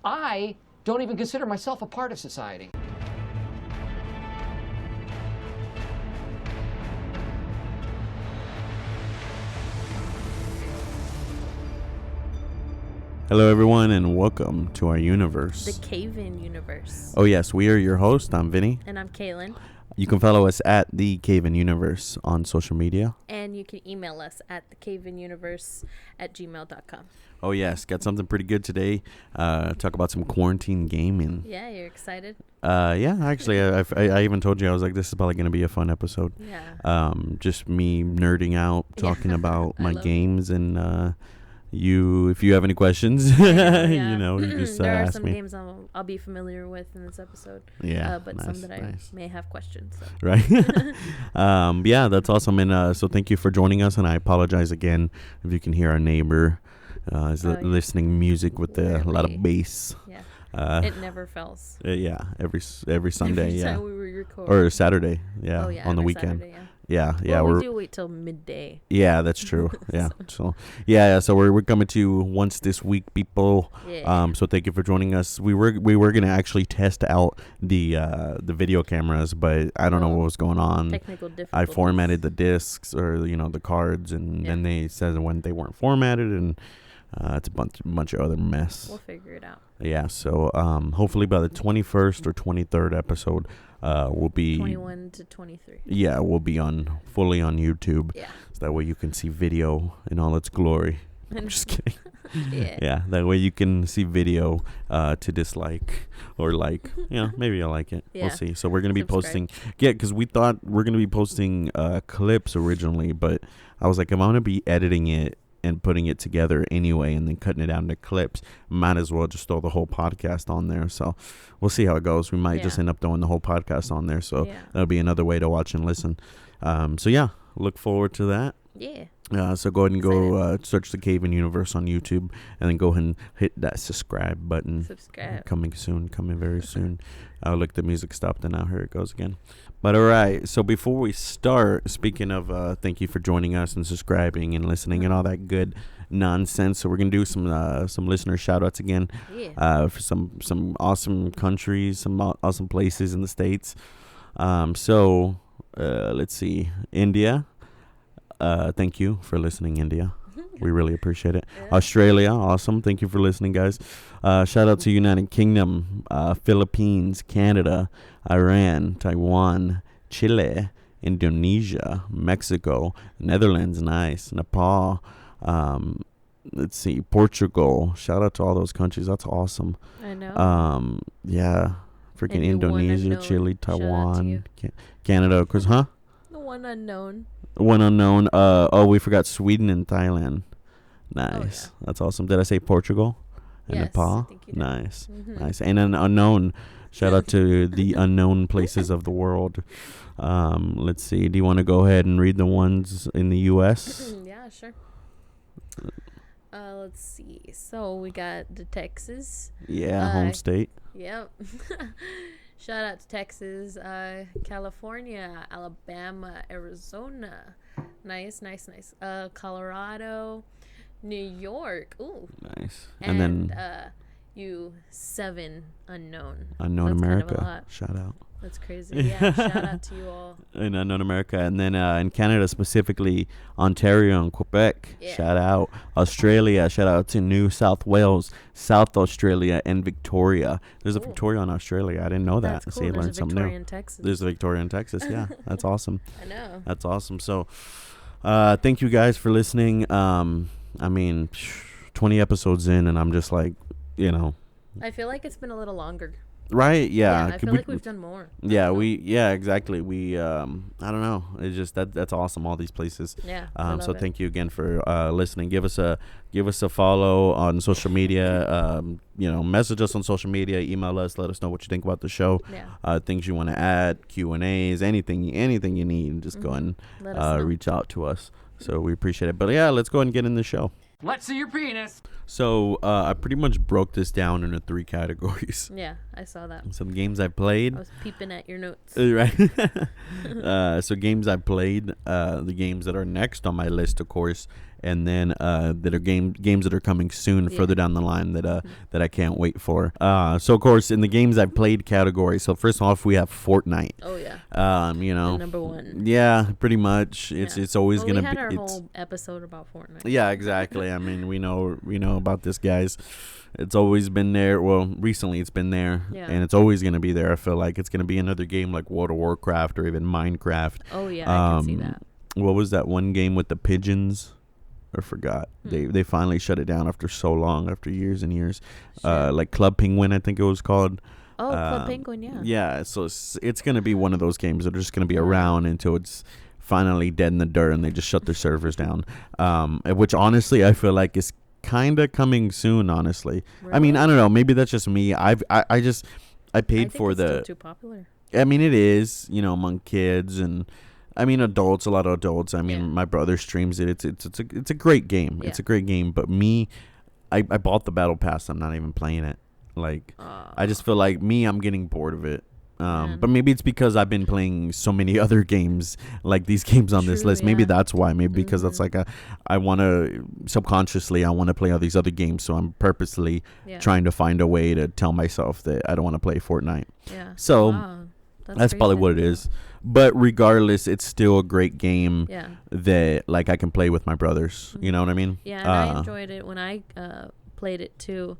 I don't even consider myself a part of society. Hello, everyone, and welcome to our universe. The CayVin Universe. Oh, yes, we are your host. I'm Vinny. And I'm Caylin. You can follow us at the CayVin Universe on social media. And you can email us at thecayvinuniverse@gmail.com. Oh, yes, got something pretty good today. Talk about some quarantine gaming. Yeah, you're excited? Yeah, actually, I even told you, I was like, this is probably going to be a fun episode. Yeah. Just me nerding out, talking about my games, it. and if you have any questions, yeah. you know, you just there are ask some me. games I'll be familiar with in this episode. Yeah, but nice, some that nice. I may have questions. So. Right. Yeah, that's awesome. And so thank you for joining us. And I apologize again if you can hear our neighbor listening music with a lot of bass. Yeah. It never fails. Yeah, every Sunday. Every yeah. time we record. Or Saturday. Yeah. Oh, yeah, on the every weekend. Saturday, yeah. Yeah. Well, we do wait till midday. Yeah, that's true. Yeah. So we're coming to you once this week, people. Yeah. So thank you for joining us. We were gonna actually test out the video cameras, but I don't know what was going on. Technical difficulties. I formatted the discs or the cards, and then they said when they weren't formatted, and it's a bunch of other mess. We'll figure it out. Yeah. So hopefully by the 21st or 23rd episode, we'll be 21 to 23. Yeah, we'll be fully on YouTube. Yeah. So that way you can see video in all its glory. I'm just kidding. Yeah. Yeah, that way you can see video to dislike or like. Maybe you'll like it. Yeah. We'll see. So we're going to be Subscribe. posting. Yeah, because we thought we're going to be posting clips originally, but I was like, if I'm going to be editing it and putting it together anyway and then cutting it down to clips, might as well just throw the whole podcast on there. So we'll see how it goes. We might just end up throwing the whole podcast on there. So that'll be another way to watch and listen. So yeah, look forward to that. Yeah. So go ahead and go search the CayVin Universe on YouTube, and then go ahead and hit that subscribe button. Coming very soon. Look, the music stopped, and now here it goes again. But all right, so before we start, speaking of thank you for joining us and subscribing and listening and all that good nonsense. So we're gonna do some listener shout outs again. For some awesome countries, some awesome places in the States. So let's see, India. Thank you for listening, India. We really appreciate it. Yeah. Australia, awesome. Thank you for listening, guys. Shout out to United Kingdom, Philippines, Canada, Iran, Taiwan, Chile, Indonesia, Mexico, Netherlands, nice, Nepal. Let's see, Portugal. Shout out to all those countries. That's awesome. I know. Yeah, freaking Indonesia, Chile, Taiwan, Canada, of course, huh? The one unknown. One unknown. We forgot Sweden and Thailand. Nice. That's awesome. Did I say Portugal and Nepal? I think you did. Nice. Nice. And an unknown. Shout out to the unknown places of the world. Let's see. Do you want to go ahead and read the ones in the U.S.? Yeah, sure. Let's see. So we got the Texas. Yeah, home state. Yep. Shout out to Texas, California, Alabama, Arizona. Nice. Colorado, New York. Ooh. Nice. And then U7 unknown. Unknown That's America. Kind of a lot. Shout out. That's crazy. Yeah. Shout out to you all. In Unknown America. And then in Canada, specifically Ontario and Quebec. Yeah. Shout out. Australia. Shout out to New South Wales, South Australia, and Victoria. There's a Victoria in Australia. I didn't know that. That's So cool. you learned something new. There's a Victoria in Texas. Yeah. That's awesome. I know. That's awesome. So thank you guys for listening. I mean, 20 episodes in, and I'm just like, I feel like it's been a little longer. Right? Yeah. I feel like we've done more. Yeah, exactly. We I don't know. It's just that's awesome, all these places. Yeah. So thank you again for listening. Give us a follow on social media. Message us on social media, email us, let us know what you think about the show. Yeah. Things you want to add, Q&As, anything you need, just go and reach out to us. So we appreciate it. But yeah, let's go ahead and get in the show. Let's see your penis. So I pretty much broke this down into 3 categories. Yeah, I saw that. Some games I played. I was peeping at your notes. Right. So games I played, the games that are next on my list, of course, and then that are games that are coming soon further down the line that I can't wait for. So of course in the games I've played category. So first off we have Fortnite. Oh yeah. The number one. Yeah, pretty much. It's always gonna be. We had our whole episode about Fortnite. Yeah, exactly. I mean, we know about this, guys. It's always been there. Well, recently it's been there, and it's always going to be there. I feel like it's going to be another game like World of Warcraft or even Minecraft. Oh, yeah, I can see that. What was that one game with the pigeons? I forgot. They finally shut it down after so long, after years and years. Like Club Penguin, I think it was called. Oh, Club Penguin, yeah. Yeah, so it's going to be one of those games that are just going to be around until it's finally dead in the dirt and they just shut their servers down. Which honestly, I feel like is kind of coming soon, honestly. Really? I mean, I don't know, maybe that's just me. I paid for it's still too popular. I mean, it is, among kids and I mean adults, a lot of adults. I mean, my brother streams it. It's a great game. It's a great game, but me, I bought the battle pass. I'm not even playing it. Like I just feel like I'm getting bored of it. But maybe it's because I've been playing so many other games, like these games on this list. Maybe that's why. Maybe because that's like I want to subconsciously I want to play all these other games, so I'm purposely trying to find a way to tell myself that I don't want to play Fortnite. Yeah. So that's probably what it is. But regardless, it's still a great game that like I can play with my brothers. You know what I mean? Yeah, and I enjoyed it when I played it too.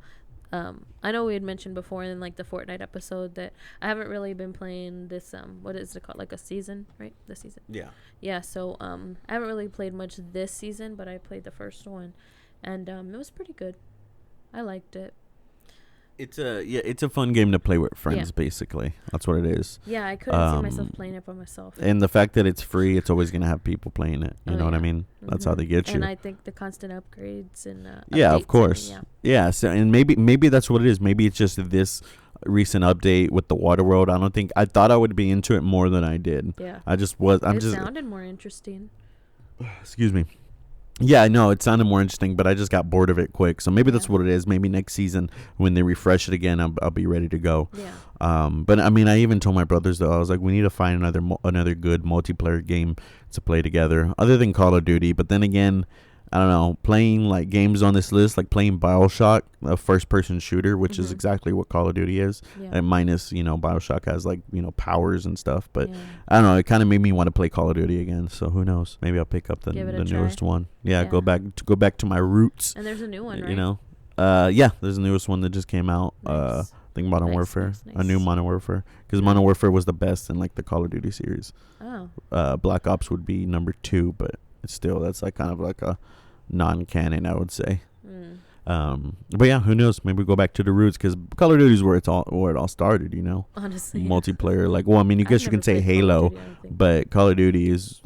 I know we had mentioned before in like the Fortnite episode that I haven't really been playing this what is it called, like a season, right? The season. Yeah, so I haven't really played much this season, but I played the first one and it was pretty good. I liked it. It's a fun game to play with friends, basically. That's what it is. Yeah, I couldn't see myself playing it by myself. And the fact that it's free, it's always going to have people playing it. You know what I mean? That's how they get you. And I think the constant upgrades and of course. So and maybe that's what it is. Maybe it's just this recent update with the water world. I thought I would be into it more than I did. Yeah. It sounded more interesting. Excuse me. Yeah, I know it sounded more interesting, but I just got bored of it quick. So maybe that's what it is. Maybe next season when they refresh it again, I'll be ready to go. Yeah. But I mean, I even told my brothers though, I was like, we need to find another good multiplayer game to play together, other than Call of Duty. But then again, I don't know, playing like games on this list, like playing BioShock, a first-person shooter, which is exactly what Call of Duty is. And minus, BioShock has like powers and stuff. But I don't know, it kind of made me want to play Call of Duty again. So who knows? Maybe I'll pick up the newest one. Yeah, go back to my roots. And there's a new one, right? There's the newest one that just came out. Nice. I think Modern Warfare, a new Modern Warfare, because Modern Warfare was the best in like the Call of Duty series. Oh. Black Ops would be number 2, but it's still that's like kind of like a non-canon, I would say. But yeah, who knows? Maybe we go back to the roots, because Call of Duty is where it all started. Honestly, multiplayer. Like, well, I mean, you guess you can say Halo, but Call of Duty is,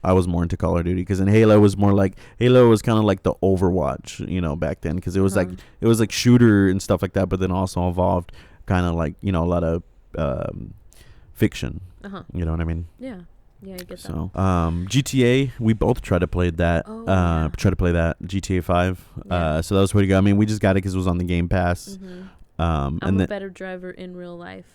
I was more into Call of Duty because in Halo was more like Halo was kind of like the Overwatch, back then, because it was like shooter and stuff like that, but then also involved kind of like a lot of fiction. You know what I mean? Yeah. Yeah, I get so, GTA, we both tried to play that. Try to play that GTA 5. So that was pretty good. I mean, we just got it because it was on the Game Pass. I'm a better driver in real life.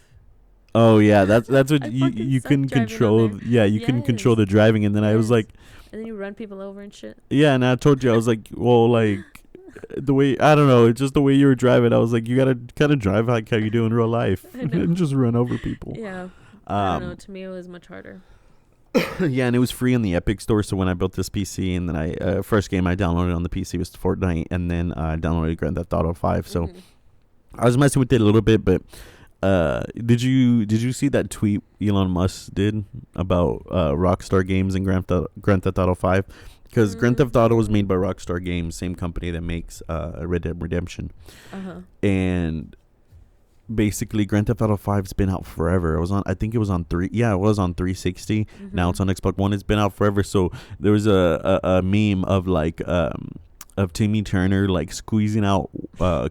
Oh yeah, that's what you can control. Yeah, you can control the driving, and then I was like, and then you run people over and shit. Yeah, and I told you I was like, well, like the way I don't know, it's just the way you were driving. I was like, you gotta kind of drive like how you do in real life, and just run over people. Yeah, I don't know. To me, it was much harder. Yeah, and it was free on the Epic Store. So when I built this PC, and then I first game I downloaded on the PC was Fortnite, and then I downloaded Grand Theft Auto 5. So I was messing with it a little bit, but did you see that tweet Elon Musk did about Rockstar Games and Grand Theft Auto 5? Because Grand Theft Auto was made by Rockstar Games, same company that makes Red Dead Redemption, and basically Grand Theft Auto 5's been out forever. I think it was on 360. Now it's on Xbox One. It's been out forever. So there was a meme of like of Timmy Turner like squeezing out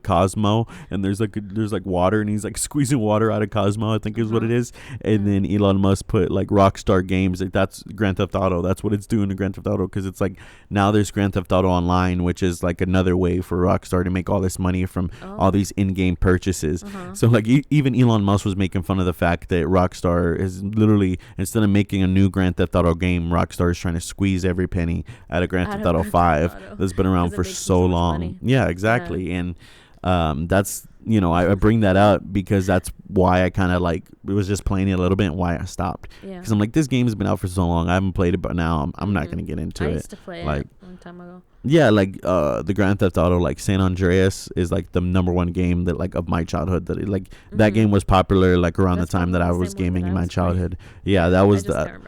Cosmo, and there's like water, and he's like squeezing water out of Cosmo, I think is what it is. And then Elon Musk put like Rockstar Games, like that's Grand Theft Auto. That's what it's doing to Grand Theft Auto, because it's like now there's Grand Theft Auto Online, which is like another way for Rockstar to make all this money from all these in-game purchases. So like even Elon Musk was making fun of the fact that Rockstar is literally, instead of making a new Grand Theft Auto game, Rockstar is trying to squeeze every penny out of Grand Theft Auto 5 that's been around for so long. Yeah, exactly. And that's, you know, I bring that up because that's why I kind of like was just playing it a little bit and why I stopped. Because I'm like, this game has been out for so long. I haven't played it, but now I'm not going to get into it. I used to play like, it a long time ago. Yeah, like the Grand Theft Auto, like San Andreas is like the number one game that like of my childhood, that it, like that game was popular like around the time that I was gaming in my childhood. Yeah, that was the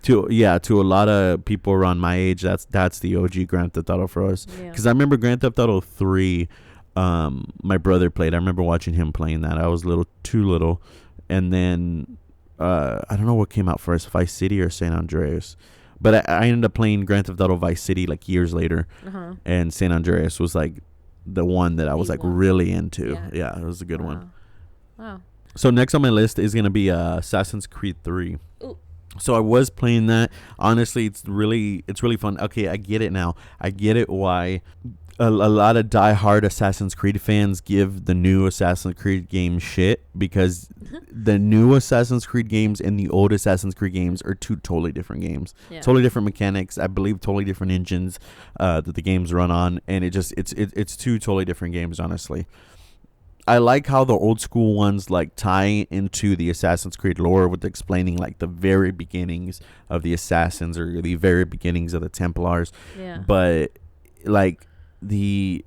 to a lot of people around my age, that's the OG Grand Theft Auto for us. Because I remember Grand Theft Auto 3, my brother played. I remember watching him playing that. I was too little, and then I don't know what came out first, Vice City or San Andreas. But I ended up playing Grand Theft Auto Vice City like years later, and San Andreas was like the one that I was like really into. Yeah, it was a good one. Wow. So next on my list is gonna be Assassin's Creed 3. Ooh. So I was playing that. Honestly, it's really fun. Okay, I get it now. I get it why a lot of diehard Assassin's Creed fans give the new Assassin's Creed game shit, because the new Assassin's Creed games and the old Assassin's Creed games are two totally different games. Totally different mechanics. I believe totally different engines that the games run on, and it's two totally different games, honestly. I like how the old school ones like tie into the Assassin's Creed lore with explaining like the very beginnings of the Assassins or the very beginnings of the Templars. But like the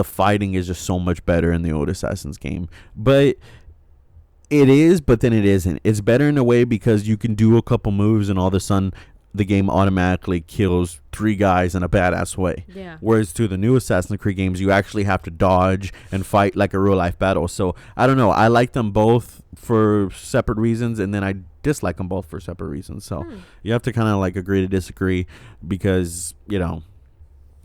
fighting is just so much better in the old Assassin's game. But it is, but then it isn't. It's better in a way because you can do a couple moves and all of a sudden the game automatically kills 3 guys in a badass way. Whereas to the new Assassin's Creed games, you actually have to dodge and fight like a real life battle. So I don't know. I like them both for separate reasons, and then I dislike them both for separate reasons. So you have to kind of like agree to disagree, because, you know,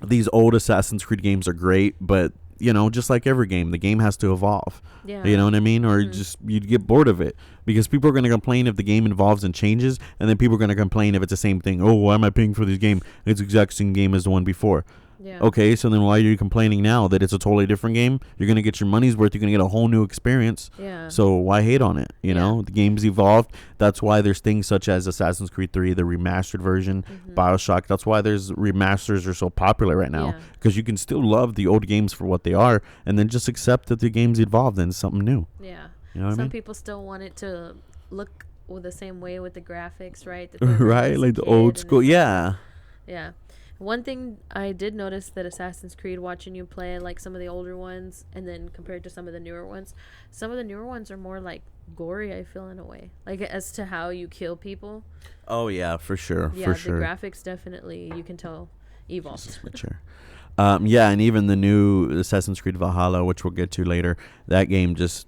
these old Assassin's Creed games are great, but, you know, just like every game, the game has to evolve. You know what I mean? Or just you'd get bored of it, because people are going to complain if the game evolves and changes, and then people are going to complain if it's the same thing. Oh, why am I paying for this game? It's the exact same game as the one before. Okay, so then why are you complaining now that it's a totally different game? You're going to get your money's worth. You're going to get a whole new experience. So why hate on it? You know, the game's evolved. That's why there's things such as Assassin's Creed 3, the remastered version, BioShock. That's why there's remasters are so popular right now, because you can still love the old games for what they are, and then just accept that the game's evolved into something new. You know what I mean? People still want it to look the same way with the graphics, right? Right, like the old school. Yeah. One thing I did notice that Assassin's Creed, watching you play like some of the older ones and then compared to some of the newer ones, some of the newer ones are more like gory, I feel, in a way, like as to how you kill people. Oh yeah, for sure. Yeah, the graphics definitely, you can tell, evolved. Yeah, and even the new Assassin's Creed Valhalla, which we'll get to later, that game just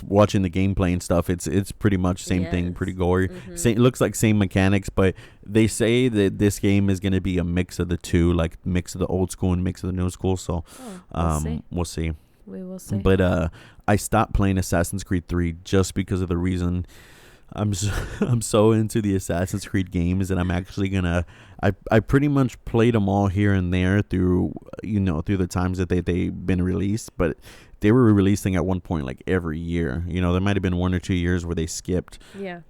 watching the gameplay and stuff, it's pretty much same thing, pretty gory. It looks like same mechanics, but they say that this game is going to be a mix of the two, like mix of the old school and mix of the new school. So we'll see. We will see. But I stopped playing Assassin's Creed 3 just because of the reason I'm so into the Assassin's Creed games that I'm actually gonna I pretty much played them all here and there through the times that they've been released, but they were releasing at one point like every year. You know, there might have been 1 or 2 years where they skipped.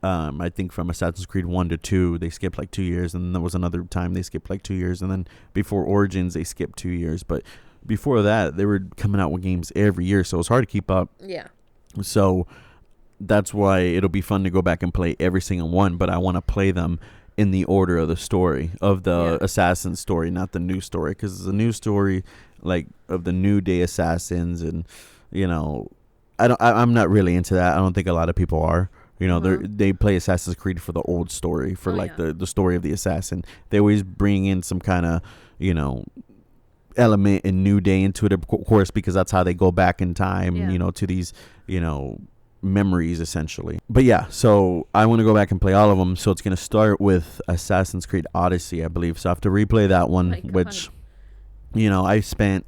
I think from Assassin's Creed 1 to 2 they skipped like 2 years, and then there was another time they skipped like 2 years, and then before Origins they skipped 2 years, but before that they were coming out with games every year, so it was hard to keep up. So that's why it'll be fun to go back and play every single one, but I want to play them in the order of the story of the assassin story, not the new story, because the new story, like of the new day assassins, and you know, I'm not really into that. I don't think a lot of people are. You know, they play Assassin's Creed for the old story, for the story of the assassin. They always bring in some kind of, you know, element and new day into it, of course, because that's how they go back in time, you know, to these, you know, memories essentially. But yeah, so I want to go back and play all of them. So it's going to start with Assassin's Creed Odyssey, I believe. So I have to replay that one, which I spent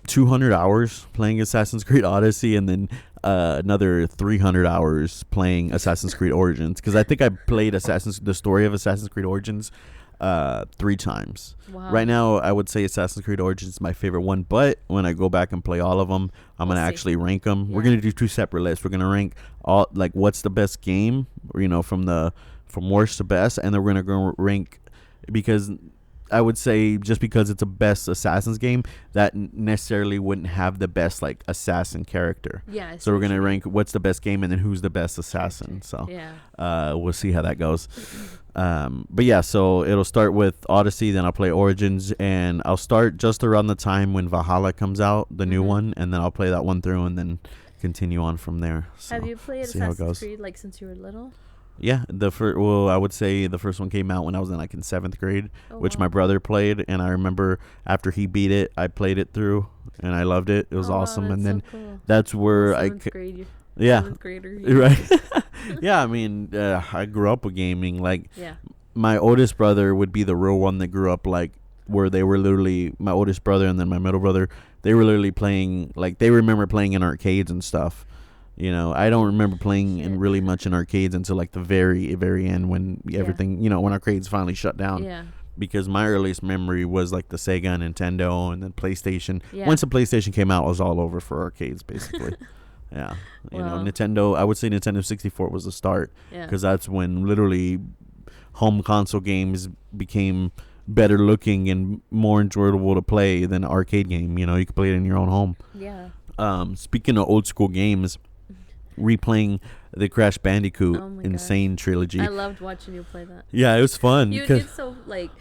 200 hours playing Assassin's Creed Odyssey, and then another 300 hours playing Assassin's Creed Origins, because I think I played the story of Assassin's Creed Origins 3 times. Wow. Right now, I would say Assassin's Creed Origins is my favorite one, but when I go back and play all of them, I'm going to actually rank them. Yeah. We're going to do 2 separate lists. We're going to rank all, like, what's the best game, from worst to best, and then we're going to go rank, because I would say just because it's a best Assassin's game, that necessarily wouldn't have the best, like, assassin character. Yeah. So we're going to rank what's the best game and then who's the best assassin. So we'll see how that goes. But yeah, so it'll start with Odyssey, then I'll play Origins, and I'll start just around the time when Valhalla comes out, the new one, and then I'll play that one through and then continue on from there. So have you played Assassin's Creed like since you were little? Yeah, I would say the first one came out when I was in 7th grade, which my brother played, and I remember after he beat it, I played it through, and I loved it. It was awesome, wow, and then cool. That's where Grade, yeah, 7th grader, right. Yeah, I mean, I grew up with gaming. Like, my oldest brother would be the real one that grew up like where they were literally my oldest brother and then my middle brother. They were literally playing, like, they remember playing in arcades and stuff. I don't remember playing in really much in arcades until like the very, very end when everything, when arcades finally shut down. Yeah. Because my earliest memory was like the Sega and Nintendo and then PlayStation. Yeah. Once the PlayStation came out, it was all over for arcades, basically. Yeah. Nintendo, I would say Nintendo 64 was the start. Because that's when literally home console games became better looking and more enjoyable to play than an arcade game. You could play it in your own home. Yeah. Speaking of old school games, replaying the Crash Bandicoot Insane trilogy. I loved watching you play that. Yeah, it was fun. You would get so like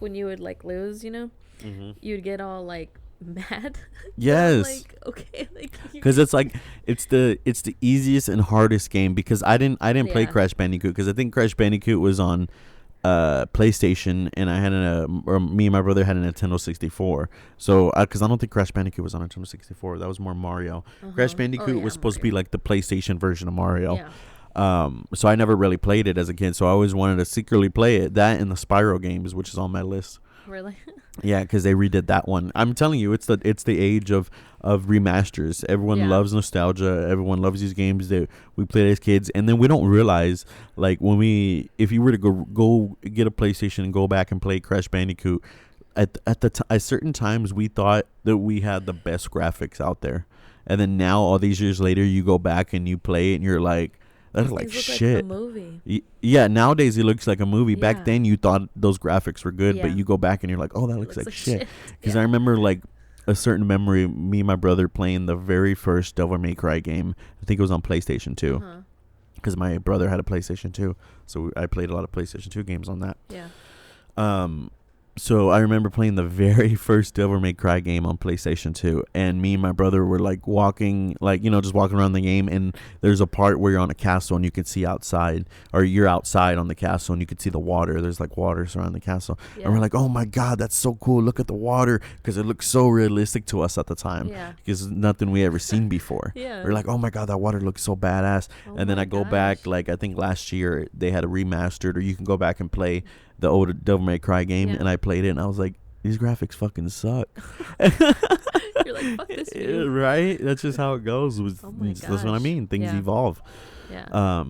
when you would like lose, you'd get all like mad. Yes. Like, okay, like, because it's like it's the easiest and hardest game, because I didn't play Crash Bandicoot because I think Crash Bandicoot was on PlayStation, and I had me and my brother had a Nintendo 64. So because I don't think Crash Bandicoot was on Nintendo 64, that was more Mario. Crash Bandicoot was supposed to be like the PlayStation version of Mario. So I never really played it as a kid, so I always wanted to secretly play it. That and the Spyro games, which is on my list. Really? Yeah, because they redid that one. I'm telling you, it's the age of remasters. Everyone loves nostalgia. Everyone loves these games that we played as kids, and then we don't realize, like, if you were to go get a PlayStation and go back and play Crash Bandicoot, at certain times we thought that we had the best graphics out there, and then now all these years later, you go back and you play it, and you're like, that's like shit. Like a movie. Yeah, nowadays it looks like a movie. Back then you thought those graphics were good, but you go back and you're like, oh, that looks like shit. Because I remember like a certain memory, me and my brother playing the very first Devil May Cry game. I think it was on PlayStation 2. Because my brother had a PlayStation 2. So I played a lot of PlayStation 2 games on that. Yeah. So I remember playing the very first Devil May Cry game on PlayStation 2, and me and my brother were like walking, like, just walking around the game, and there's a part where you're on a castle and you can see outside, or you're outside on the castle and you can see the water. There's like water surrounding the castle. And we're like, oh my God, that's so cool. Look at the water, because it looks so realistic to us at the time. Yeah. Because nothing we ever seen before. We're like, oh my God, that water looks so badass. And then I go back, like, I think last year they had a remastered, or you can go back and play the old Devil May Cry game, and I played it, and I was like, these graphics fucking suck. You're like, fuck this game. Right? That's just how it goes. That's what I mean. Things evolve. Yeah.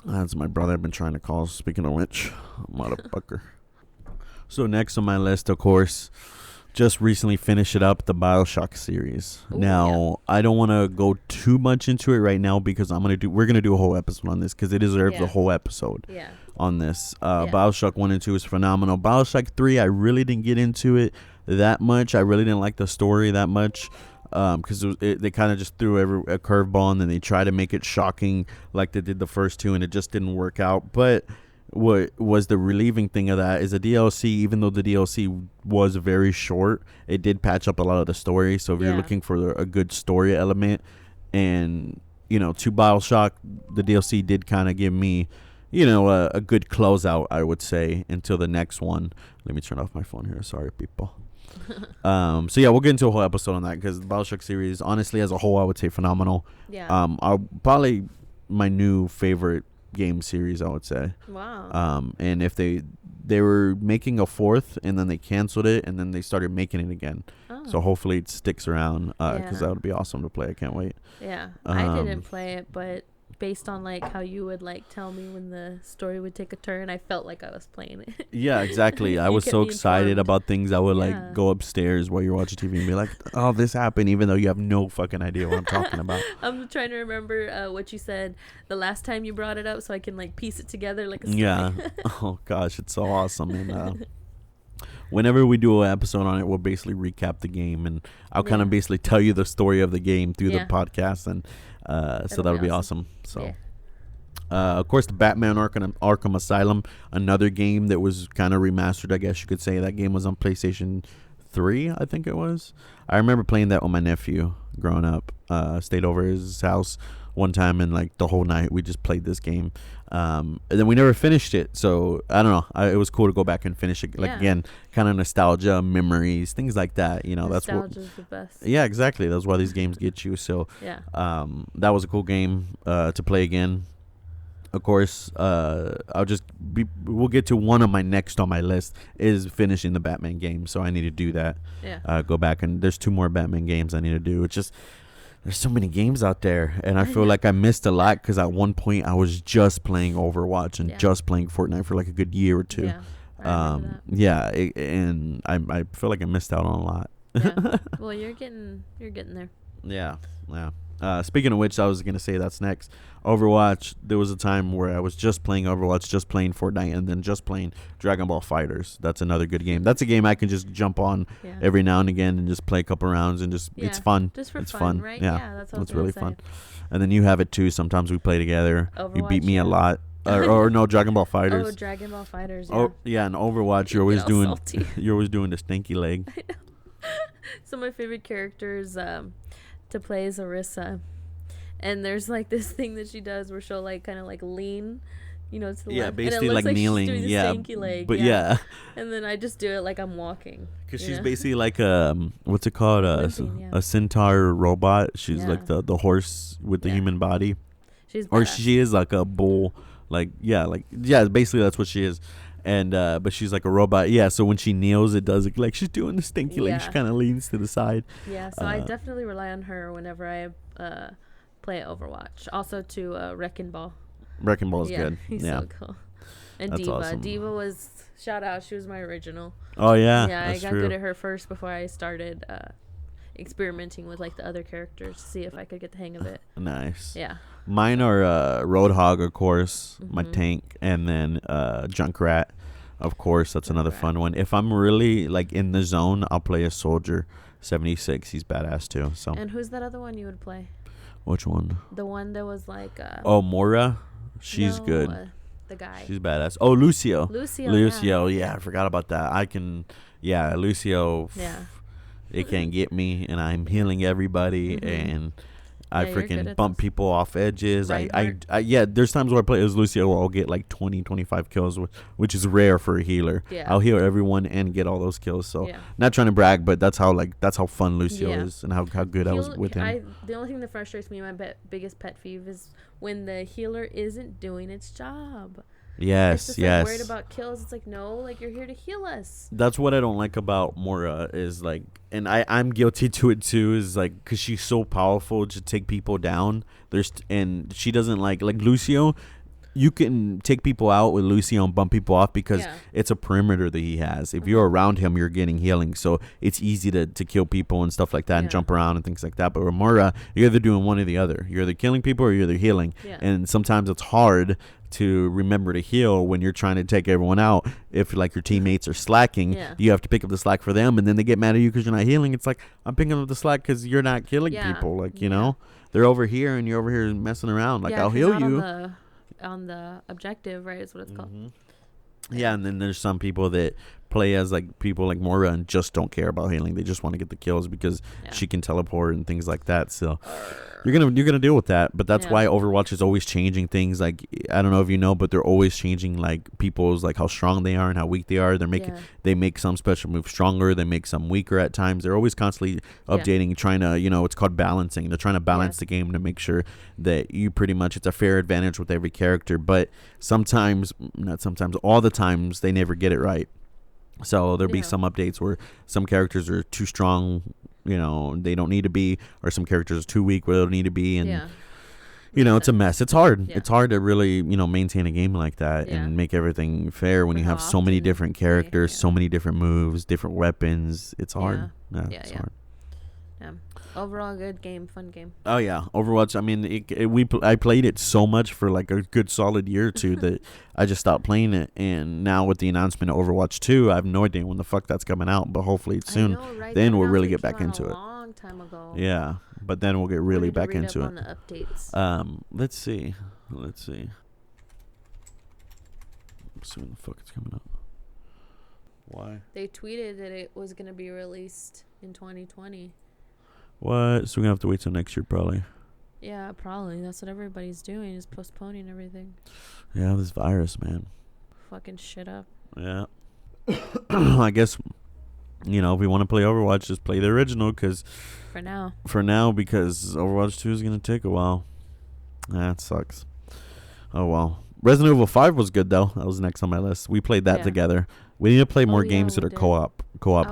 That's my brother I've been trying to call, speaking of which. Motherfucker. So next on my list, of course, just recently finished it up, the BioShock series. Ooh, now, I don't want to go too much into it right now, because we're gonna do a whole episode on this, because it deserves a whole episode. On this. BioShock 1 and 2 is phenomenal. BioShock 3, I really didn't get into it that much. I really didn't like the story that much, because they kind of just threw a curveball, and then they tried to make it shocking like they did the first two, and it just didn't work out. But what was the relieving thing of that is the DLC, even though the DLC was very short, it did patch up a lot of the story. So if you're looking for a good story element, and to BioShock, the DLC did kind of give me a good closeout, I would say, until the next one. Let me turn off my phone here. Sorry, people. So yeah, we'll get into a whole episode on that, because the BioShock series, honestly, as a whole, I would say phenomenal. Yeah. Probably my new favorite game series, I would say. Wow. And if they were making a fourth, and then they canceled it, and then they started making it again. Oh. So hopefully it sticks around, because that would be awesome to play. I can't wait. Yeah, I didn't play it, but based on like how you would like tell me when the story would take a turn, I felt like I was playing it. Yeah, exactly. I was so excited about things. I would like go upstairs while you're watching TV and be like, "Oh, this happened," even though you have no fucking idea what I'm talking about. I'm trying to remember what you said the last time you brought it up, so I can like piece it together like a story. Yeah. Oh gosh, it's so awesome. And whenever we do an episode on it, we'll basically recap the game, and I'll kind of basically tell you the story of the game through the podcast, and so that'll be awesome. So, of course, the Batman Arkham Asylum, another game that was kind of remastered, I guess you could say. That game was on PlayStation 3, I think it was. I remember playing that with my nephew growing up. Stayed over at his house one time, and like the whole night we just played this game. And then we never finished it, so I don't know. It was cool to go back and finish it. Like again, kind of nostalgia, memories, things like that. You know, Nostalgia's the best. Yeah, exactly. That's why these games get you. So that was a cool game to play again. Of course, we'll get to one of my next on my list is finishing the Batman game. So I need to do that. Yeah. Go back, and there's 2 more Batman games I need to do. It's just there's so many games out there, and I feel like I missed a lot because at one point I was just playing Overwatch and just playing Fortnite for like a good year or 2. And I feel like I missed out on a lot. Yeah. Well, you're getting there. Yeah. Speaking of which, I was gonna say that's next. Overwatch. There was a time where I was just playing Overwatch, just playing Fortnite, and then just playing Dragon Ball Fighters. That's another good game. That's a game I can just jump on every now and again and just play a couple rounds and just it's fun. Just for it's fun, right? Yeah, that's what it's really fun. And then you have it too. Sometimes we play together. Overwatch, You beat me a lot. or no, Dragon Ball Fighters. Oh, Dragon Ball Fighters. Yeah. Oh yeah, and Overwatch. You're always doing the stinky leg. I know. So my favorite characters to play is Orisa. And there's like this thing that she does where she'll like kind of like lean, to the left. Basically and it looks like kneeling. She's doing the stanky leg. But And then I just do it like I'm walking. Because she's basically like what's it called? A centaur robot. She's like the horse with the human body. She is like a bull. Basically that's what she is. And but she's like a robot. Yeah, so when she kneels, it does like she's doing the stinky leg. She kind of leans to the side. Yeah, so I definitely rely on her whenever I play Overwatch. Also to Wrecking Ball. Wrecking Ball is good. He's so cool. And that's Diva. Awesome. Diva was shout out. She was my original. Oh yeah. Yeah, I got good at her first before I started experimenting with like the other characters to see if I could get the hang of it. Nice. Yeah. Mine are Roadhog, of course, my tank, and then Junkrat, of course. That's another fun one. If I'm really like in the zone, I'll play a soldier. 76. He's badass too. So. And who's that other one you would play? Which one? The one that was like. Mora. She's good. The guy. She's badass. Oh, Lucio. Lucio. Yeah, I forgot about that. Lucio. Yeah. It can't get me, and I'm healing everybody, and I freaking bump people off edges. There's times where I play as Lucio where I'll get like 20, 25 kills, which is rare for a healer. Yeah. I'll heal everyone and get all those kills. So not trying to brag, but that's how fun Lucio is and how good I was with him. The only thing that frustrates me, my biggest pet peeve, is when the healer isn't doing its job. Yes, it's just, like, worried about kills. It's like, no, like, you're here to heal us. That's what I don't like about Mora is like, and I'm guilty to it too, is like, because she's so powerful to take people down. And she doesn't like Lucio. You can take people out with Lucio and bump people off because it's a perimeter that he has. If you're around him, you're getting healing. So it's easy to kill people and stuff like that and jump around and things like that. But with Mora, you're either doing one or the other. You're either killing people or you're either healing. Yeah. And sometimes it's hard to remember to heal when you're trying to take everyone out. If like your teammates are slacking, you have to pick up the slack for them, and then they get mad at you because you're not healing. It's like, I'm picking up the slack because you're not killing people. Like, you know, they're over here and you're over here messing around. Like, I'll heal you. On the objective, right, is what it's called. Yeah, and then there's some people that play as like people like Moira and just don't care about healing. They just want to get the kills because she can teleport and things like that. So you're gonna deal with that. But that's why Overwatch is always changing things. Like, I don't know if you know, but they're always changing like people's like how strong they are and how weak they are. They make some special moves stronger. They make some weaker at times. They're always constantly updating, trying to, it's called balancing. They're trying to balance the game to make sure that you pretty much, it's a fair advantage with every character. But all the times they never get it right. So there'll be some updates where some characters are too strong, they don't need to be, or some characters are too weak where they don't need to be, and it's a mess. It's hard. It's hard to really, maintain a game like that and make everything fair when you have so many different characters, so many different moves, different weapons. It's hard. It's hard. Yeah. Overall, good game, fun game. Oh yeah, Overwatch. I mean, I played it so much for like a good solid year or two that I just stopped playing it. And now with the announcement of Overwatch 2, I have no idea when the fuck that's coming out. But hopefully it's soon. Then we'll really get back into it. A long time ago. Yeah, but then we'll get really back into it. On the updates. Let's see. Let's see when the fuck it's coming out. Why? They tweeted that it was gonna be released in 2020. What? So we're gonna have to wait till next year, probably. Yeah, probably. That's what everybody's doing, is postponing everything. Yeah, this virus, man. Fucking shit up. Yeah. I guess, if we want to play Overwatch, just play the original, because... For now, because Overwatch 2 is gonna take a while. That sucks. Oh, well. Resident Evil 5 was good, though. That was next on my list. We played that together. We need to play more games that are co-op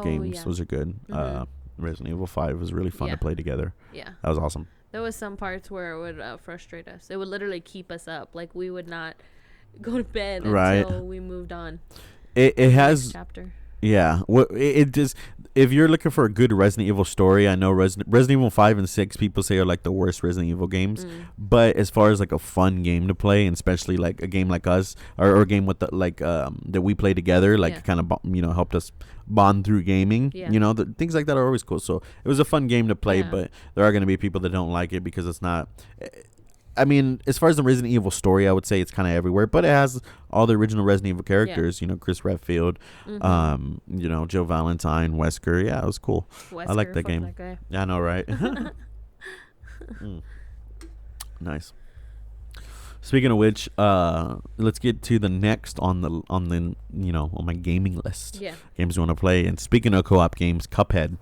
games. Yeah. Those are good. Mm-hmm. Resident Evil 5 was really fun to play together. Yeah. That was awesome. There was some parts where it would frustrate us. It would literally keep us up. Like, we would not go to bed until we moved on. It has... Chapter. Yeah. It just... If you're looking for a good Resident Evil story, I know Resident Evil 5 and 6 people say are like the worst Resident Evil games. But as far as like a fun game to play, and especially like a game like us, or a game with that we play together, kind of helped us bond through gaming. Things like that are always cool. So it was a fun game to play, but there are going to be people that don't like it because it's not... I mean, as far as the Resident Evil story, I would say it's kind of everywhere, but it has all the original Resident Evil characters. Chris Redfield, Joe Valentine, Wesker. Yeah, it was cool. I like that game. Yeah, I know, right? Nice. Speaking of which, let's get to the next on my gaming list. Yeah. Games you want to play. And speaking of co-op games, Cuphead.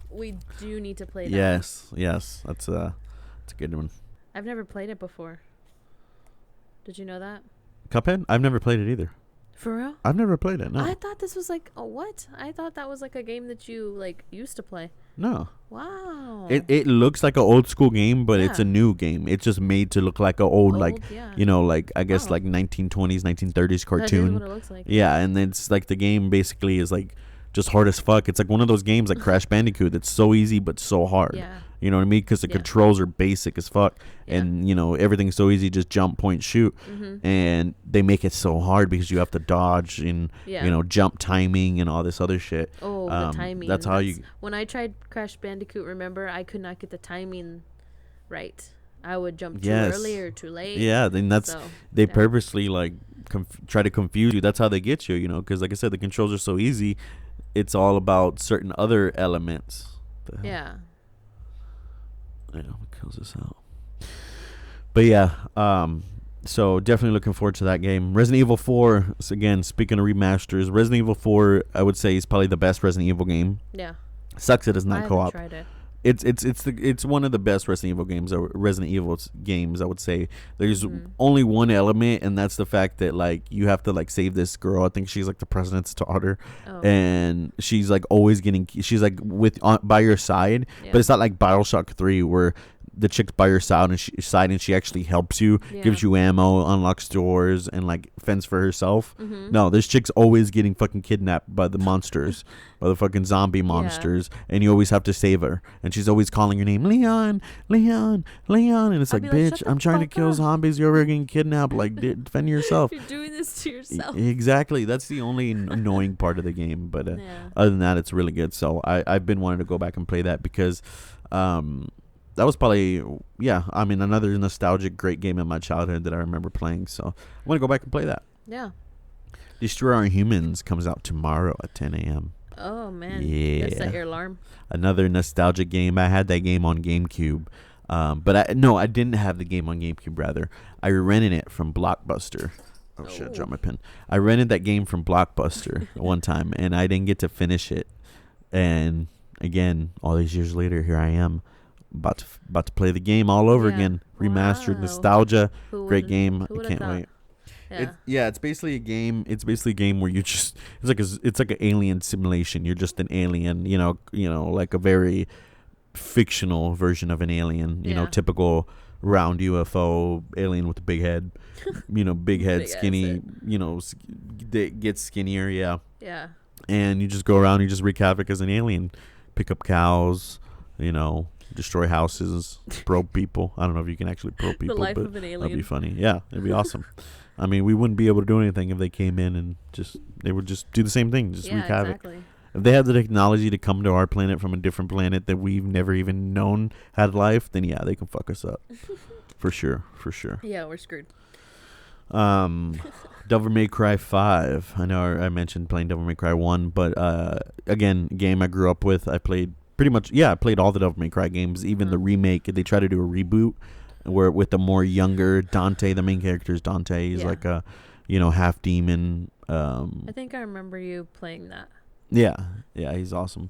We do need to play that. Yes, that's a good one. I've never played it before. Did you know that? Cuphead? I've never played it either. For real? I've never played it, no. I thought this was like, what? I thought that was like a game that you used to play. No. Wow. It looks like an old school game, but it's a new game. It's just made to look like an old I guess like 1920s, 1930s cartoon. That is what it looks like. Yeah, and it's like the game basically is like just hard as fuck. It's like one of those games like Crash Bandicoot that's so easy but so hard. Yeah. You know what I mean? Because the controls are basic as fuck. Yeah. And, everything's so easy. Just jump, point, shoot. Mm-hmm. And they make it so hard because you have to dodge and, jump timing and all this other shit. Oh, the timing. That's how you... When I tried Crash Bandicoot, remember, I could not get the timing right. I would jump too early or too late. Yeah, then they purposely, try to confuse you. That's how they get you, because, like I said, the controls are so easy. It's all about certain other elements. Yeah. Yeah, what kills us out? But yeah, so definitely looking forward to that game. Resident Evil 4, so again, speaking of remasters, Resident Evil 4, I would say is probably the best Resident Evil game. Yeah. Sucks it is not co-op. I haven't tried it. It's one of the best Resident Evil games, I would say. There's only one element, and that's the fact that you have to save this girl. I think she's the president's daughter, and she's always she's by your side, but it's not like BioShock 3 where the chick's by your side and she actually helps you, gives you ammo, unlocks doors, and fends for herself. No, this chick's always getting fucking kidnapped by the monsters, by the fucking zombie monsters, and you always have to save her. And she's always calling your name, Leon, Leon, Leon, and it's bitch, I'm trying to kill zombies. You're getting kidnapped. Defend yourself. You're doing this to yourself. Exactly. That's the only annoying part of the game. But other than that, it's really good. So I've been wanting to go back and play that because. That was probably, another nostalgic great game in my childhood that I remember playing. So I'm going to go back and play that. Yeah. Destroy All Humans comes out tomorrow at 10 a.m. Oh man. Yeah. Set your alarm. Another nostalgic game. I had that game on GameCube. But I didn't have the game on GameCube, rather. I rented it from Blockbuster. Oh, shit, I dropped my pen. I rented that game from Blockbuster one time, and I didn't get to finish it. And again, all these years later, here I am, about to play the game all over again. Remastered, nostalgia, great game. I can't wait. It's basically a game. It's basically a game where you just it's like an alien simulation. You're just an alien, you know, like a very fictional version of an alien. You know, typical round UFO alien with a big head. You know, big head, skinny. You know, gets skinnier. Yeah. And you just go around. You just wreak havoc as an alien. Pick up cows. You know, destroy houses. Probe people. I don't know if you can actually probe people. The life but of an alien. That'd be funny. Yeah, it'd be awesome. I mean, we wouldn't be able to do anything if they came in and they would just do the same thing, just wreak havoc. Exactly. If they had the technology to come to our planet from a different planet that we've never even known had life, then yeah, they can fuck us up. For sure. Yeah, we're screwed. Devil May Cry 5. I know I mentioned playing Devil May Cry 1, but again, game I grew up with. I played I played all the Devil May Cry games, even the remake. They tried to do a reboot where with the more younger Dante, the main character is Dante. He's like a, half demon. I think I remember you playing that. Yeah, he's awesome.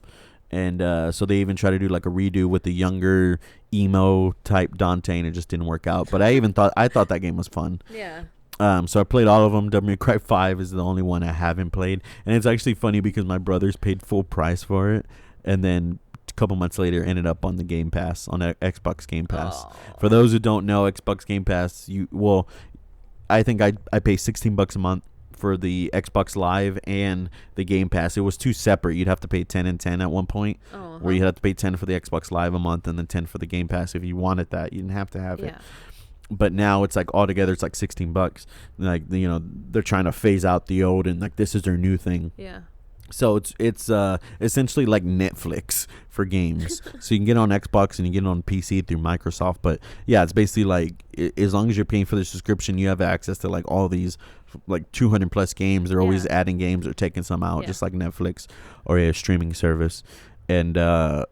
And so they even tried to do like a redo with the younger emo type Dante, and it just didn't work out. But I thought that game was fun. Yeah. So I played all of them. Devil May Cry 5 is the only one I haven't played, and it's actually funny because my brothers paid full price for it, and then a couple months later ended up on the Game Pass, on Xbox Game Pass. Oh. For those who don't know, Xbox Game Pass, I think I pay $16 a month for the Xbox Live and the Game Pass. It was two separate. You'd have to pay 10 and 10 at one point, where you'd have to pay 10 for the Xbox Live a month and then 10 for the Game Pass if you wanted that. You didn't have to have it. But now it's like altogether it's like $16. Like, they're trying to phase out the old, and like this is their new thing. Yeah. So it's essentially like Netflix for games. So you can get on Xbox and you get on PC through Microsoft. But yeah, it's basically like as long as you're paying for the subscription, you have access to like all these like 200 plus games. They're always adding games or taking some out, just like Netflix or a streaming service. And so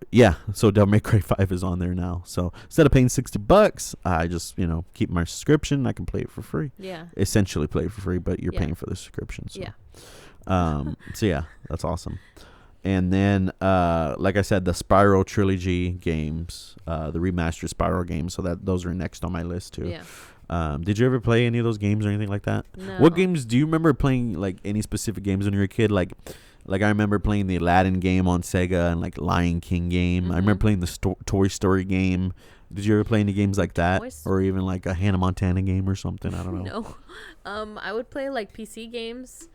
Devil May Cry 5 is on there now. So instead of paying $60, I just keep my subscription. I can play it for free. Yeah. Essentially play it for free, but you're paying for the subscription. So. Yeah. So yeah, that's awesome. And then like I said, the Spyro trilogy games, the remastered Spyro games, so those are next on my list too. Yeah. Did you ever play any of those games or anything like that? No. What games do you remember playing, like any specific games when you were a kid? Like I remember playing the Aladdin game on Sega and like Lion King game. I remember playing the Toy Story game. Did you ever play any games like that, or even like a Hannah Montana game or something? I don't know. No. I would play like PC games.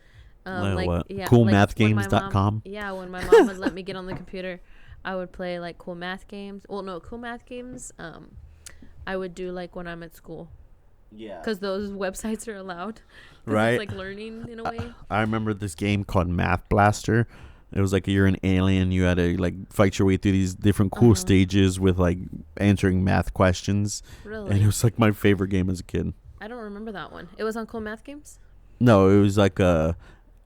Coolmathgames.com. Yeah, when my mom would let me get on the computer, I would play like cool math games. Well, no, cool math games. I would do like when I'm at school. Yeah. Because those websites are allowed. Right. It's like learning in a way. I remember this game called Math Blaster. It was like you're an alien. You had to like fight your way through these different cool stages with like answering math questions. Really? And it was like my favorite game as a kid. I don't remember that one. It was on Cool Math Games? No, it was like I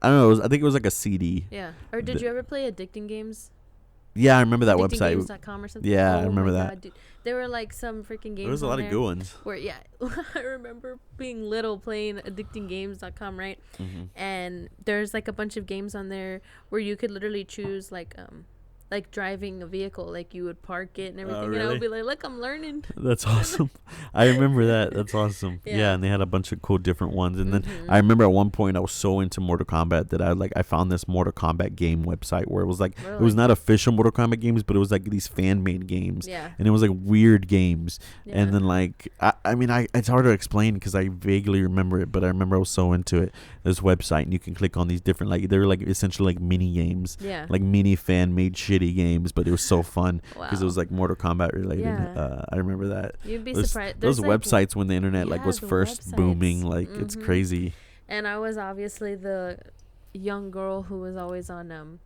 don't know. I think it was like a CD. Yeah. Or did you ever play Addicting Games? Yeah, I remember that website. Addictinggames.com or something. Yeah, I remember that. God, there were like some freaking games. There was a lot of good ones. Where I remember being little playing addictinggames.com, right? Mm-hmm. And there's like a bunch of games on there where you could literally choose like driving a vehicle, like you would park it and everything. Really? And I would be like, look, I'm learning. That's awesome. I remember that. That's awesome. Yeah, and they had a bunch of cool different ones. And then I remember at one point I was so into Mortal Kombat that I found this Mortal Kombat game website where it was like, it was not official Mortal Kombat games, but it was like these fan-made games. Yeah. And it was like weird games. Yeah. And then like, I mean, it's hard to explain because I vaguely remember it, but I remember I was so into it. This website, and you can click on these different, like, they're like essentially like mini games. Yeah. Like mini fan-made shitty games, but it was so fun because it was like Mortal Kombat related. Yeah. I remember that. You'd be surprised. Those like, websites when the internet like was first booming, like it's crazy. And I was obviously the young girl who was always on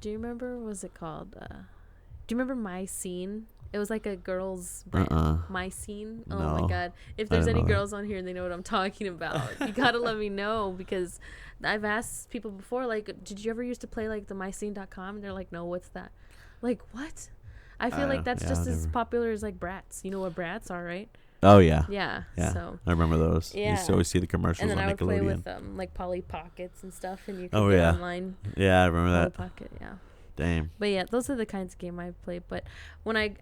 do you remember, what was it called? Do you remember My Scene? It was like a girls band. My Scene. Oh No. my god! If there's any girls on here and they know what I'm talking about, you gotta let me know, because I've asked people before, like, did you ever used to play like the myscene.com? And they're like, no, what's that? Like, what? I feel like that's just as popular as like Bratz. You know what Bratz are, right? Oh yeah. Yeah. So I remember those. Yeah. You used to always see the commercials and then on I would play Nickelodeon. with like Polly Pockets and stuff, and you could get online. Yeah, I remember Polly that. Pocket, yeah. Damn. But yeah, those are the kinds of game I play. But when I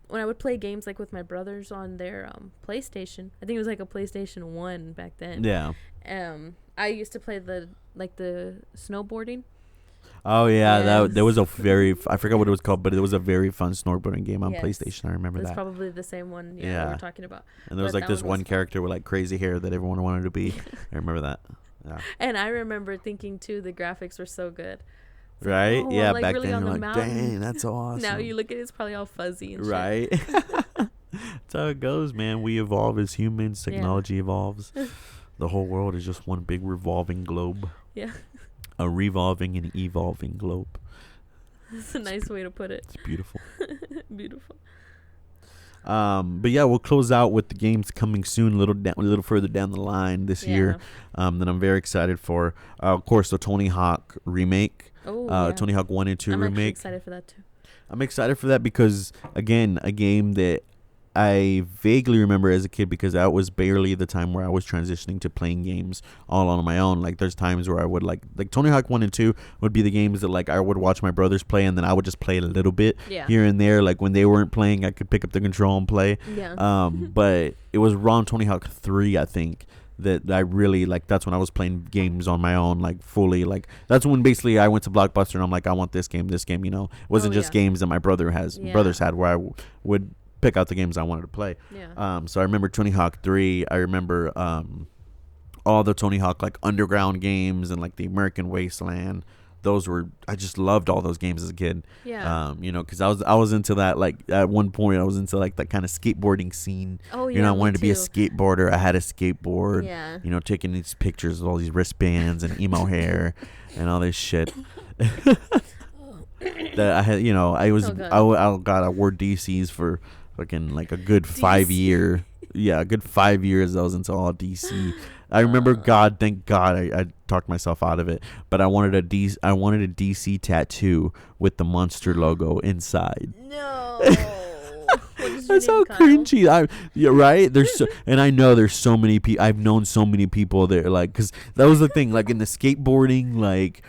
would play games like with my brothers on their PlayStation, I think it was like a PlayStation 1 back then. Yeah. I used to play the snowboarding. Oh yeah, Yes. there was a very I forgot what it was called, but it was a very fun snowboarding game on PlayStation. I remember That's that. probably the same one. Yeah, Yeah. we were talking about. And there was like this one character with like crazy hair that everyone wanted to be. I remember that. Yeah. And I remember thinking too, the graphics were so good. It's right? like, Yeah, like back really then on you're the like, mountain. dang, that's so awesome. Now you look at it, it's probably all fuzzy and shit. Right? That's how it goes, man. We evolve as humans. Technology evolves. The whole world is just one big revolving globe. Yeah. A revolving and evolving globe. That's a nice way to put it. It's beautiful. Beautiful. But yeah, we'll close out with the games coming soon, a little further down the line this year. That I'm very excited for. Of course, the Tony Hawk remake. Tony Hawk 1 and 2 remake. I'm excited for that too. I'm excited for that because, again, a game that I vaguely remember as a kid, because that was barely the time where I was transitioning to playing games all on my own. Like, there's times where I would like Tony Hawk 1 and 2 would be the games that like I would watch my brothers play, and then I would just play a little bit here and there. Like when they weren't playing, I could pick up the control and play. But it was around Tony Hawk 3, I think, that I really like. That's when I was playing games on my own, like fully. Like that's when basically I went to Blockbuster and I'm like, I want this game. You know, it wasn't just games that my brothers had where I would pick out the games I wanted to play. So I remember Tony Hawk 3. I remember all the Tony Hawk like underground games and like the American Wasteland. I just loved all those games as a kid. You know, because I was into that. Like at one point I was into like that kind of skateboarding scene. You know, I wanted to be a skateboarder. I had a skateboard. You know, taking these pictures of all these wristbands and emo hair and all this shit. That I had, you know, I wore DCs for fucking like a good 5 year. A good 5 years I was into all DC. I remember, thank God I talked myself out of it, but I wanted a DC tattoo with the Monster logo inside. No. That's so cringy. You're right. And I know there's so many people. I've known so many people that are like, because that was the thing. Like in the skateboarding, like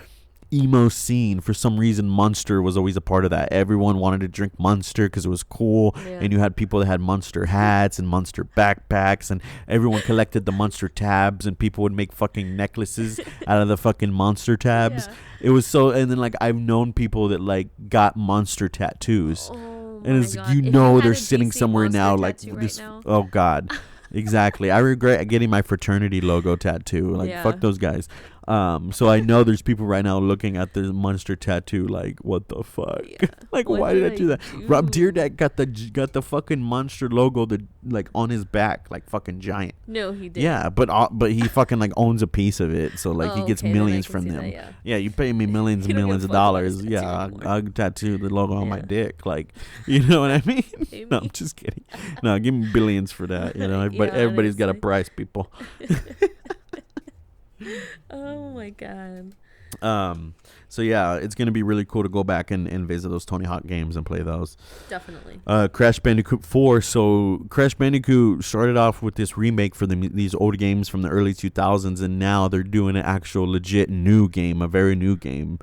emo scene, for some reason Monster was always a part of that. Everyone wanted to drink Monster because it was cool, and you had people that had Monster hats and Monster backpacks, and everyone collected the Monster tabs, and people would make fucking necklaces out of the fucking Monster tabs. It was so. And then like I've known people that like got Monster tattoos, and it's God. you know they're a sitting DC somewhere now like this. Oh God. Exactly. I regret getting my fraternity logo tattoo. Like fuck those guys. So I know there's people right now looking at the Monster tattoo like, what the fuck? Like, why did I do that? Rob Deerdeck got the fucking Monster logo like on his back, like fucking giant. No, he didn't. Yeah, but he fucking like owns a piece of it, so like he gets millions from them. Yeah, you pay me millions and millions of dollars. Yeah, I'll tattoo the logo on my dick. Like, you know what I mean? No, I'm just kidding. No, give me billions for that. You know, but everybody's got a price, people. Oh my God. So yeah, it's gonna be really cool to go back and visit those Tony Hawk games and play those. Definitely. Crash Bandicoot 4. So Crash Bandicoot started off with this remake for these old games from the early 2000s, and now they're doing an actual legit new game, a very new game.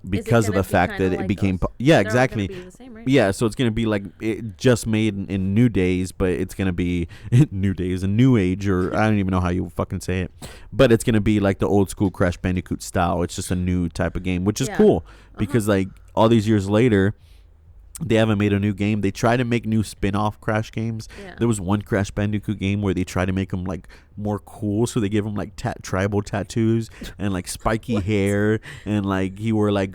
Because of the fact that it became exactly be the same, right? Yeah, so it's gonna be like it just made in new days, but it's gonna be new days, a new age, or I don't even know how you fucking say it, but it's gonna be like the old school Crash Bandicoot style. It's just a new type of game, which is cool because like all these years later they haven't made a new game. They try to make new spin-off Crash games. There was one Crash Bandicoot game where they try to make them like more cool, so they give him like tribal tattoos and like spiky hair, and like he wore like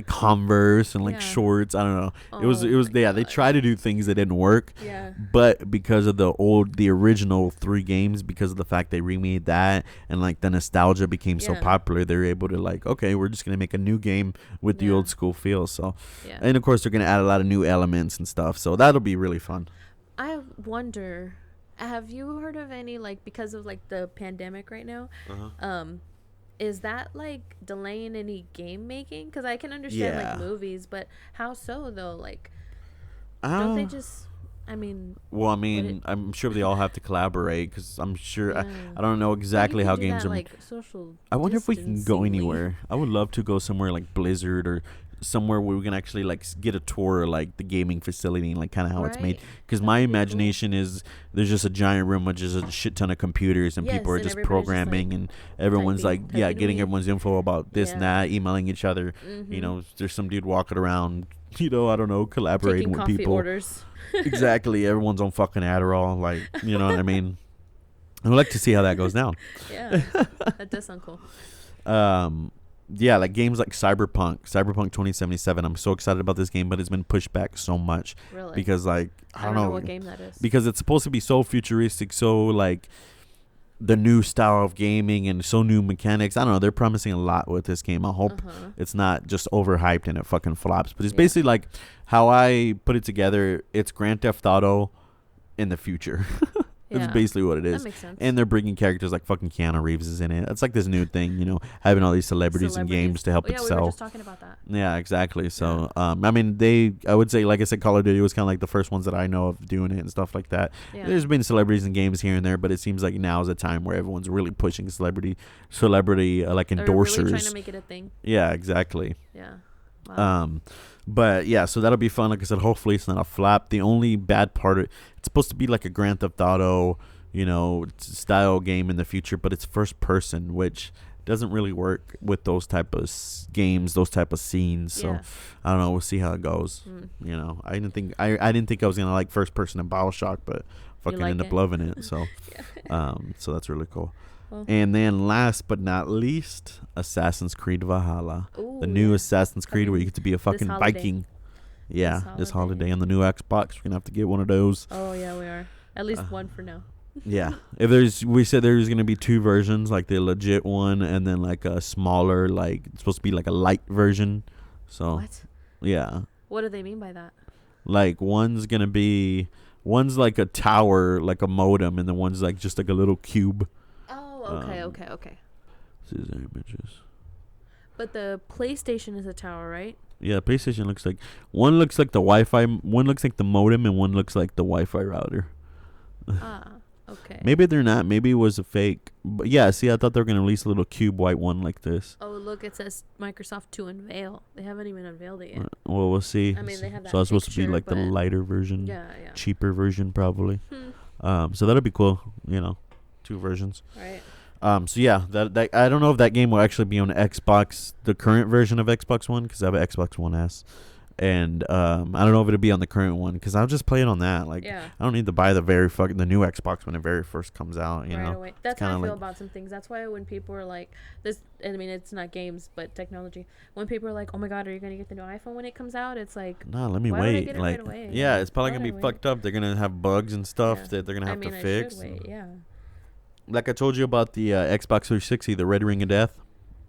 Converse and like shorts. I don't know. It was they try to do things that didn't work. But because of the original 3 games, because of the fact they remade that and like the nostalgia became so popular, they're able to like, okay, we're just gonna make a new game with the old school feel. So and of course they're gonna add a lot lot of new elements and stuff. So that'll be really fun. I wonder, have you heard of any, like, because of like the pandemic right now, is that like delaying any game making? Because I can understand like movies, but how so though? Like, don't they just? I mean, I'm sure they all have to collaborate because I'm sure I don't know exactly how games are. Like social. I wonder if we can go anywhere. I would love to go somewhere like Blizzard or somewhere where we can actually like get a tour of like the gaming facility and like kind of how it's made. Because my imagination is there's just a giant room with just a shit ton of computers and people are just programming just, like, and everyone's typing, like getting everyone's info about this and that, emailing each other. You know, there's some dude walking around, you know, I don't know, collaborating with people. Orders. Exactly. Everyone's on fucking Adderall, like, you know what I mean? I would like to see how that goes down. Yeah, that does sound cool. Yeah, like games like Cyberpunk 2077. I'm so excited about this game, but it's been pushed back so much. Really? Because like I don't know what game that is. Because it's supposed to be so futuristic, so like the new style of gaming and so new mechanics. I don't know. They're promising a lot with this game. I hope it's not just overhyped and it fucking flops. But it's basically like how I put it together. It's Grand Theft Auto in the future. That's basically what it is. That makes sense. And they're bringing characters like fucking Keanu Reeves is in it. It's like this new thing, you know, having all these celebrities in games to help it sell. We were just talking about that. Yeah, exactly. So, I mean, I would say, like I said, Call of Duty was kind of like the first ones that I know of doing it and stuff like that. Yeah. There's been celebrities in games here and there, but it seems like now is a time where everyone's really pushing celebrity like endorsers. They're really trying to make it a thing. Yeah, exactly. Yeah. Wow. But yeah, so that'll be fun. Like I said, hopefully it's not a flop. The only bad part, it's supposed to be like a Grand Theft Auto, you know, style game in the future, but it's first person, which doesn't really work with those type of games, those type of scenes. So I don't know. We'll see how it goes. You know, I didn't think I was gonna like first person in BioShock, but fucking end up loving it. So, so that's really cool. And then last but not least, Assassin's Creed Valhalla. Ooh, the new Assassin's Creed where you get to be a fucking Viking. Yeah, this holiday on the new Xbox. We're going to have to get one of those. Oh, yeah, we are. At least one for now. Yeah. We said there's going to be two versions, like the legit one and then like a smaller, like it's supposed to be like a light version. So, what? Yeah. What do they mean by that? Like one's like a tower, like a modem, and then one's like just like a little cube. Okay. This is images. But the PlayStation is a tower, right? Yeah, PlayStation looks like one looks like the Wi-Fi, one looks like the modem, and one looks like the Wi-Fi router. Okay. Maybe they're not. Maybe it was a fake. But yeah, see, I thought they were gonna release a little cube white one like this. Oh, look, it says Microsoft to unveil. They haven't even unveiled it yet. Well, we'll see. I mean, they have that. So it's supposed to be like the lighter version. Yeah. Cheaper version probably. So that'll be cool. You know, two versions. Right. So yeah, that I don't know if that game will actually be on Xbox, the current version of Xbox One, because I have an Xbox One S, and I don't know if it'll be on the current one, because I'll just play it on that. Like, I don't need to buy the new Xbox when it very first comes out. You know, away. That's how I feel about some things. That's why when people are like this, I mean, it's not games, but technology. When people are like, "Oh my God, are you gonna get the new iPhone when it comes out?" It's like, no, let me why wait. Would I get it like, right away? Yeah, it's probably gonna be fucked up. They're gonna have bugs and stuff that they're gonna have to fix. I should wait. Yeah. Like I told you about the Xbox 360, the Red Ring of Death.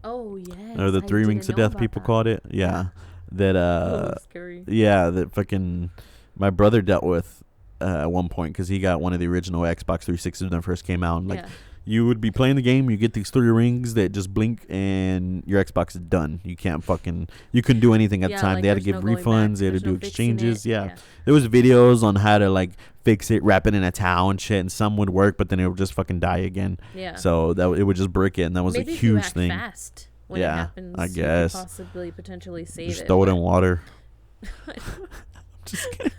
Oh, yes. Or the Three Rings of Death, people called it. Yeah. That, scary. Yeah, that fucking my brother dealt with at one point because he got one of the original Xbox 360s when it first came out. And, like, you would be playing the game, you get these 3 rings that just blink, and your Xbox is done. You couldn't do anything at the time. Like they had to give refunds, they had to do exchanges. There was videos on how to, like, fix it, wrap it in a towel and shit, and some would work, but then it would just fucking die again. Yeah. So it would just brick it, and that was maybe a huge thing. Fast when it happens, I guess. You could potentially save just throw it in water. Just kidding.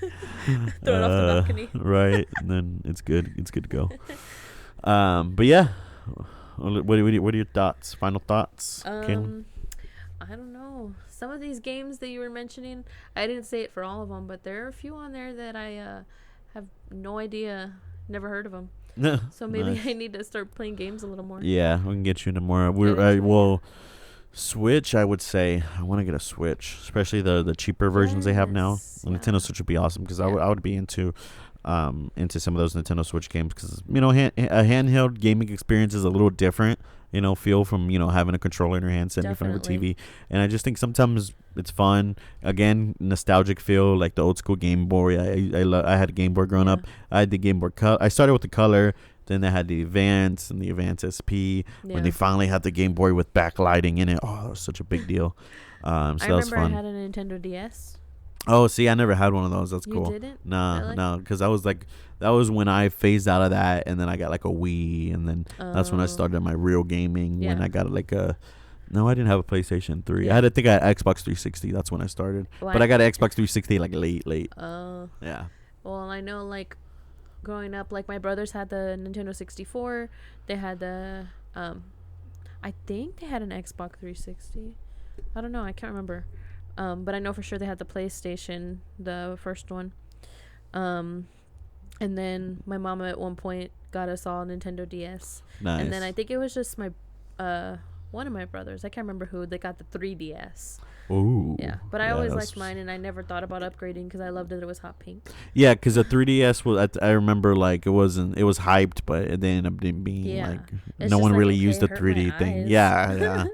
Throw it off the balcony. Right, and then it's good. It's good to go. But yeah, what are your thoughts? Final thoughts, Caylin? I don't know. Some of these games that you were mentioning, I didn't say it for all of them, but there are a few on there that I have no idea, never heard of them. So maybe I need to start playing games a little more. Yeah, we can get you into more. Switch, I would say I want to get a Switch, especially the cheaper versions they have now. The Nintendo Switch would be awesome because I would be into some of those Nintendo Switch games because, you know, a handheld gaming experience is a little different. feel from having a controller in your hand, sitting in front of a TV. And I just think sometimes it's fun. Again, nostalgic feel, like the old school Game Boy. I had a Game Boy growing up. I had the Game Boy Color. I started with the Color. Then they had the Advance and the Advance SP. When they finally had the Game Boy with backlighting in it, that was such a big deal. So that was fun. I had a Nintendo DS. Oh, see, I never had one of those. That's cool. You didn't? No, because that was when I phased out of that, and then I got like a Wii, and then that's when I started my real gaming. When I got like no, I didn't have a PlayStation 3. I think I had Xbox 360. That's when I started. But I got an Xbox 360 like late. Oh. Yeah. Well, I know like growing up, like my brothers had the Nintendo 64. They had the I think they had an Xbox 360. I don't know. I can't remember. But I know for sure they had the PlayStation, the first one. And then my mama at one point got us all Nintendo DS. Nice. And then I think it was just my one of my brothers. I can't remember who. They got the 3DS. Ooh. Yeah, but I always liked mine, and I never thought about upgrading because I loved that it was hot pink. Yeah, because the 3DS was. I remember like it was hyped, but it ended up being like no one really used the 3D thing. Yeah.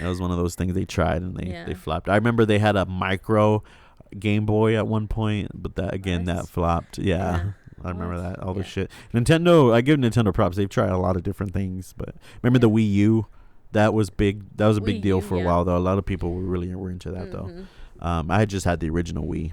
That was one of those things they tried and they flopped. I remember they had a micro Game Boy at one point, but that flopped. Yeah. I remember that. All the shit. Nintendo, I give Nintendo props. They've tried a lot of different things, but remember the Wii U? That was big. That was a big deal for a while, though. A lot of people were into that, though. I had just had the original Wii.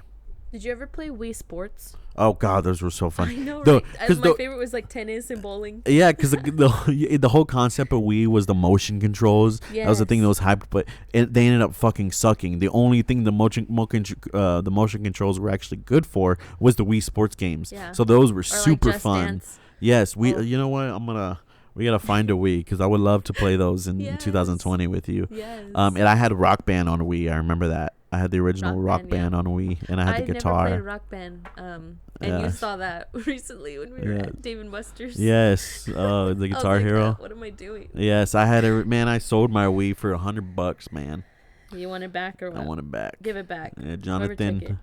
Did you ever play Wii Sports? Oh God, those were so fun. I know, right? My favorite was like tennis and bowling. Yeah, because the whole concept of Wii was the motion controls. Yes. That was the thing that was hyped, but they ended up fucking sucking. The only thing the motion controls were actually good for was the Wii Sports games. Yeah. So those were super fun. Dance. Yes, you know what? We gotta find a Wii because I would love to play those in 2020 with you. Yes. And I had Rock Band on Wii. I remember that. I had the original Rock Band on Wii, and I had the guitar. I never played Rock Band. And you saw that recently when we were at Dave & Buster's. Yes. The Guitar Hero. What am I doing? Yes, I had it. Man, I sold my Wii for $100, man. You want it back or what? I want it back. Give it back. Yeah, Jonathan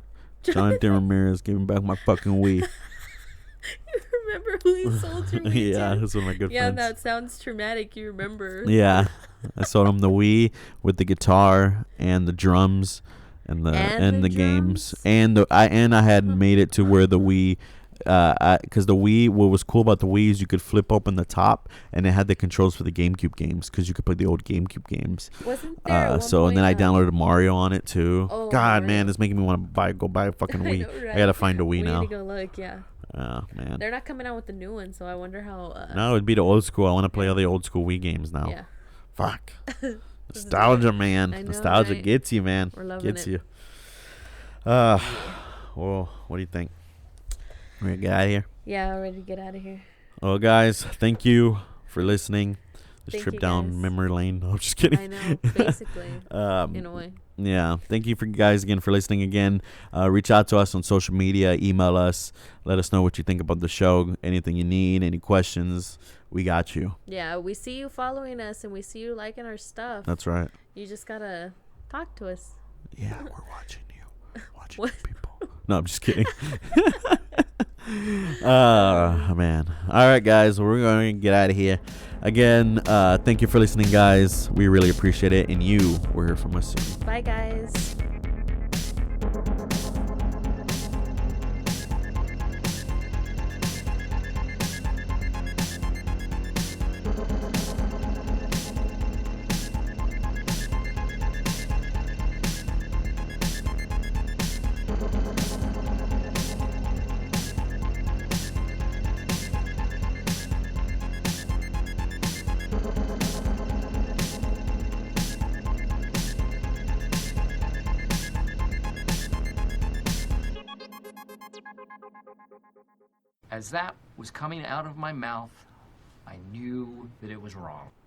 Ramirez, give me back my fucking Wii. You remember who you sold your Wii to? Yeah, that's one of my good friends. Yeah, that sounds traumatic. You remember? Yeah, I sold him the Wii with the guitar and the drums and the games and I had made it to where the Wii. Because the Wii, what was cool about the Wii is you could flip open the top and it had the controls for the GameCube games because you could play the old GameCube games. Wasn't there? And then I downloaded Mario on it too. Oh, God, man, it's making me want to go buy a fucking Wii. I know, right? I gotta find a Wii now. We need to go look, yeah. Oh man, they're not coming out with the new one, so I wonder how. No, it'd be the old school. I want to play all the old school Wii games now. Yeah. Fuck. Nostalgia, man. Know, nostalgia gets you, man. We're loving gets you. Well, what do you think? Ready to get out of here? Yeah, I'm ready to get out of here. Well, guys, thank you for listening. This trip down memory lane. No, I'm just kidding. I know, basically, in a way. Yeah. Thank you for guys again for listening again. Reach out to us on social media. Email us. Let us know what you think about the show. Anything you need. Any questions. We got you. Yeah. We see you following us and we see you liking our stuff. That's right. You just got to talk to us. Yeah. We're watching you. Watching you people. No, I'm just kidding. Man. All right, guys. We're going to get out of here. Again, thank you for listening, guys. We really appreciate it. And you will hear from us soon. Bye, guys. As that was coming out of my mouth, I knew that it was wrong.